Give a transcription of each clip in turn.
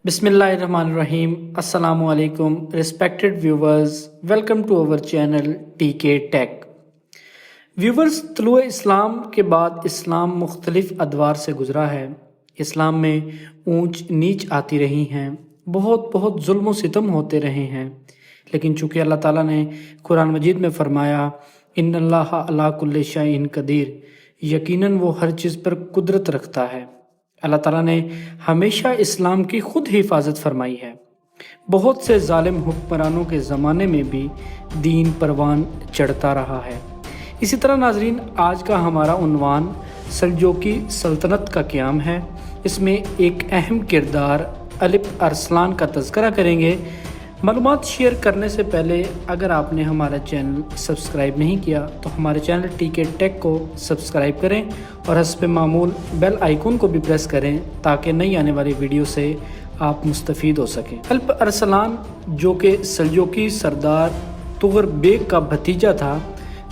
Bismillahirrahmanirrahim. Assalamu alaikum. Respected viewers, welcome to our channel TK Tech. Viewers, तलुए इस्लाम के बाद इस्लाम मुख्तलिफ अदवार से गुज़रा है। इस्लाम में ऊंच नीच आती रही हैं, बहुत जुल्म सितम होते रहे हैं, लेकिन चूँकि अल्लाह ताला ने कुरान मजीद में फरमाया इन्नल्लाह अला कुल्लि शैइन कदीर, यकीनन वो हर चीज़ पर कुदरत रखता है। अल्लाह ताला ने हमेशा इस्लाम की खुद हिफाजत फरमाई है। बहुत से जालिम हुक्मरानों के ज़माने में भी दीन परवान चढ़ता रहा है। इसी तरह नाजरीन, आज का हमारा उन्वान सल्जूकी सल्तनत का क़याम है। इसमें एक अहम किरदार अल्प अरसलान का तज़किरा करेंगे। मालूमात शेयर करने से पहले अगर आपने हमारा चैनल सब्सक्राइब नहीं किया तो हमारे चैनल टीके टेक को सब्सक्राइब करें और हस्ब मामूल बेल आइकन को भी प्रेस करें ताकि नई आने वाली वीडियो से आप मुस्तफ़ीद हो सकें। अल्प अरसलान जो कि सल्जूकी सरदार तुगर बेग का भतीजा था,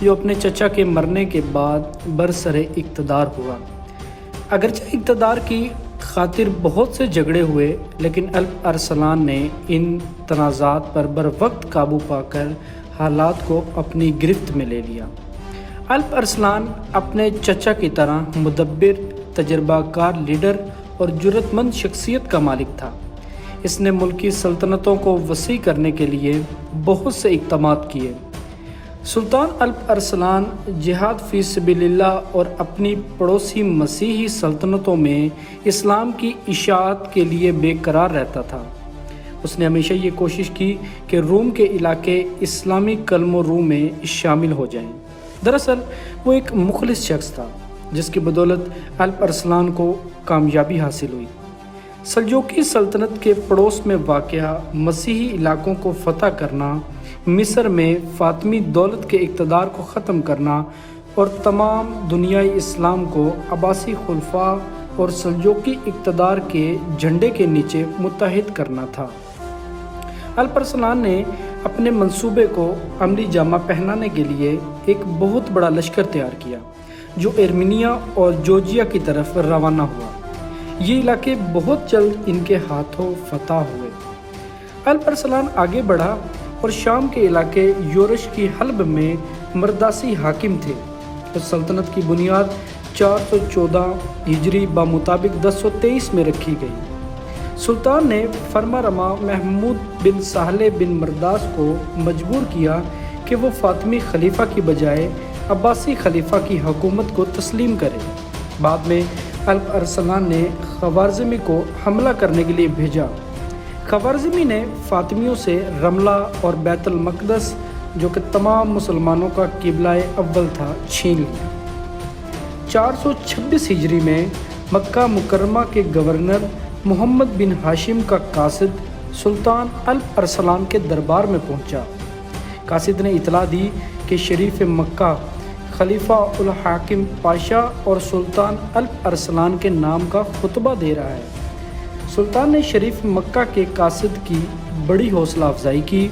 जो अपने चचा के मरने के बाद बरसरे इक़्तिदार हुआ। अगरचे इक़्तिदार की खातिर बहुत से झगड़े हुए, लेकिन अल्प अरसलान ने इन तनाज़ात पर बर वक्त काबू पाकर हालात को अपनी गिरफ्त में ले लिया। अल्प अरसलान अपने चचा की तरह मुदब्बिर, तजर्बाकार लीडर और जुर्रतमंद शख्सियत का मालिक था। इसने मुल्की सल्तनतों को वसी करने के लिए बहुत से इक़दामात किए। सुल्तान अल्प अरसलान जिहाद फ़ी सबिलिल्लाह और अपनी पड़ोसी मसीही सल्तनतों में इस्लाम की इशाअत के लिए बेकरार रहता था। उसने हमेशा ये कोशिश की कि रूम के इलाके इस्लामी कलमो रू में शामिल हो जाएं। दरअसल वो एक मुखलिस शख्स था, जिसकी बदौलत अल्प अरसलान को कामयाबी हासिल हुई। सल्जूकी सल्तनत के पड़ोस में वाक़या मसीही इलाकों को फ़तह करना, मिस्र में फ़ातिमी दौलत के इक़्तिदार को ख़त्म करना और तमाम दुनियाई इस्लाम को अब्बासी खुलफा और सल्जूकी इक़्तिदार के झंडे के नीचे मुत्तहिद करना था। अल्प अरसलान ने अपने मंसूबे को अमली जामा पहनाने के लिए एक बहुत बड़ा लश्कर तैयार किया, जो आर्मीनिया और जॉर्जिया की तरफ रवाना हुआ। ये इलाके बहुत जल्द इनके हाथों फतह हुए। अल्प अरसलान आगे बढ़ा और शाम के इलाके योरश की हल्ब में मरदासी हाकिम थे। तो सल्तनत की बुनियाद 414 हिजरी बामुताबिक 1023 में रखी गई। सुल्तान ने फरमा महमूद बिन साहले बिन मरदास को मजबूर किया कि वो फ़ातिमी खलीफा की बजाय अब्बासी खलीफा की हुकूमत को तस्लीम करे। बाद में अल्प अरसलान ने ख़वारिज़मी को हमला करने के लिए भेजा। ख़वारिज़मी ने फ़ातिमियों से रमला और बैतुल मक़दस, जो कि तमाम मुसलमानों का क़िबला अव्वल था, छीन लिया। 426 हिजरी में मक्का मुकर्रमा के गवर्नर मोहम्मद बिन हाशिम का कासिद सुल्तान अल्प अरसलान के दरबार में पहुंचा। कासिद ने इतला दी कि शरीफ मक्का खलीफा उल हाकिम पाशा और सुल्तान अल्प अरसलान के नाम का खुतबा दे रहा है। सुल्तान ने शरीफ मक्का के कासिद की बड़ी हौसला अफजाई की।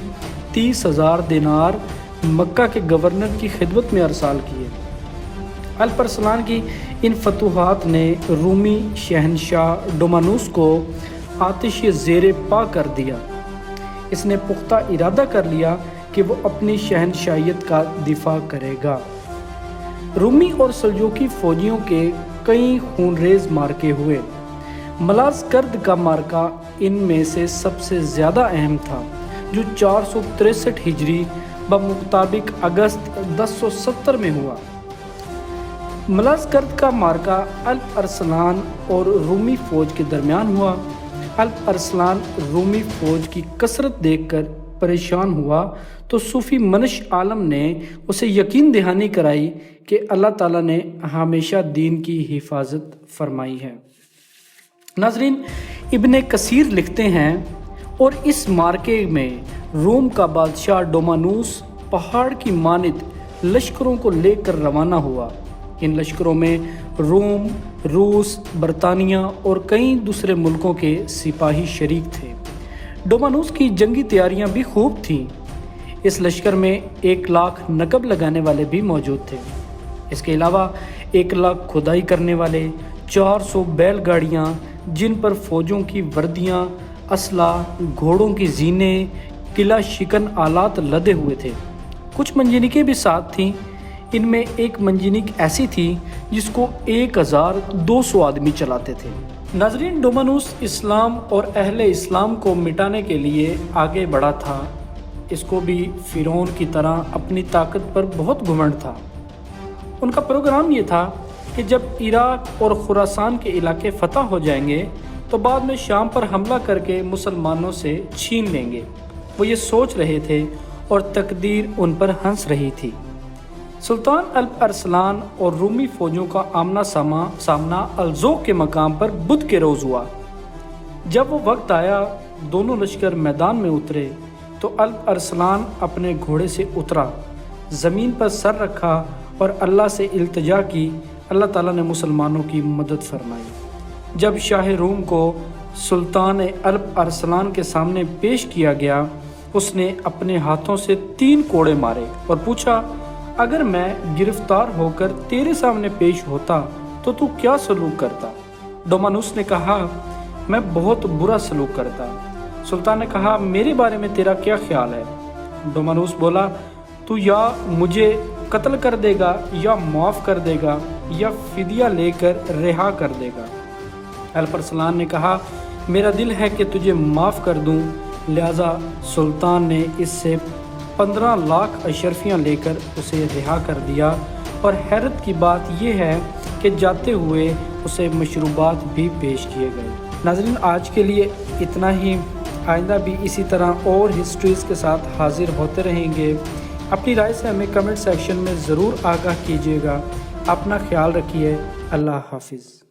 30,000 दिनार मक्का के गवर्नर की खिदमत में अरसाल किए। अल्प अरसलान की इन फतूहात ने रूमी शहनशाह डोमानुस को आतिश ज़ेरे पा कर दिया। इसने पुख्ता इरादा कर लिया कि वो अपनी शहनशाहियत का दिफा करेगा। रूमी और सल्जूकी फ़ौजियों के कई खूनरेज़ मार्के हुए। मलाज़कर्द का मार्का इनमें से सबसे ज़्यादा अहम था, जो 463 हिजरी बमुताबिक अगस्त 1070 में हुआ। मलाज़कर्द का मार्का अल्प अरसलान और रूमी फ़ौज के दरमियान हुआ। अल्प अरसलान रूमी फ़ौज की कसरत देखकर परेशान हुआ तो सूफ़ी मनश आलम ने उसे यकीन दहानी कराई कि अल्लाह ताला ने हमेशा दीन की हिफाजत फरमाई है। नाजरीन, इब्ने कसीर लिखते हैं, और इस मार्के में रोम का बादशाह डोमानुस पहाड़ की मानित लश्करों को लेकर रवाना हुआ। इन लश्करों में रोम, रूस, बरतानिया और कई दूसरे मुल्कों के सिपाही शरीक थे। डोमानुस की जंगी तैयारियां भी खूब थीं। इस लश्कर में 1 लाख नकब लगाने वाले भी मौजूद थे। इसके अलावा 1 लाख खुदाई करने वाले, 400 बैलगाड़ियाँ जिन पर फ़ौजों की वर्दियाँ اسلحہ، گھوڑوں کی زینیں، قلعہ شکن آلات لدے ہوئے تھے۔ کچھ منجنیقیں بھی ساتھ تھیں۔ ان میں ایک منجنیق ایسی تھی جس کو 1200 آدمی چلاتے تھے۔ ناظرین، ڈومانوس اسلام اور اہل اسلام کو مٹانے کے لیے آگے بڑھا تھا۔ اس کو بھی فرعون کی طرح اپنی طاقت پر بہت گھمنڈ تھا۔ ان کا پروگرام یہ تھا کہ جب عراق اور خراسان کے علاقے فتح ہو جائیں گے تو بعد میں شام پر حملہ کر کے مسلمانوں سے چھین لیں گے۔ وہ یہ سوچ رہے تھے اور تقدیر ان پر ہنس رہی تھی۔ سلطان الپ ارسلان اور رومی فوجوں کا آمنا سامنا الزوق کے مقام پر بدھ کے روز ہوا۔ جب وہ وقت آیا، دونوں لشکر میدان میں اترے تو الپ ارسلان اپنے گھوڑے سے اترا، زمین پر سر رکھا اور اللہ سے التجا کی۔ اللہ تعالیٰ نے مسلمانوں کی مدد فرمائی۔ جب شاہ روم کو سلطان الپ ارسلان کے سامنے پیش کیا گیا، اس نے اپنے ہاتھوں سے 3 کوڑے مارے اور پوچھا، اگر میں گرفتار ہو کر تیرے سامنے پیش ہوتا تو تو کیا سلوک کرتا؟ ڈومانوس نے کہا، میں بہت برا سلوک کرتا۔ سلطان نے کہا، میرے بارے میں تیرا کیا خیال ہے؟ ڈومانوس بولا، تو یا مجھے قتل کر دے گا یا معاف کر دے گا یا فدیہ لے کر رہا کر دے گا۔ الپ ارسلان نے کہا، میرا دل ہے کہ تجھے معاف کر دوں۔ لہٰذا سلطان نے اس سے 15 لاکھ اشرفیاں لے کر اسے رہا کر دیا، اور حیرت کی بات یہ ہے کہ جاتے ہوئے اسے مشروبات بھی پیش کیے گئے۔ ناظرین، آج کے لیے اتنا ہی۔ آئندہ بھی اسی طرح اور ہسٹریز کے ساتھ حاضر ہوتے رہیں گے۔ اپنی رائے سے ہمیں کمنٹ سیکشن میں ضرور آگاہ کیجیے گا۔ اپنا خیال رکھیے۔ اللہ حافظ۔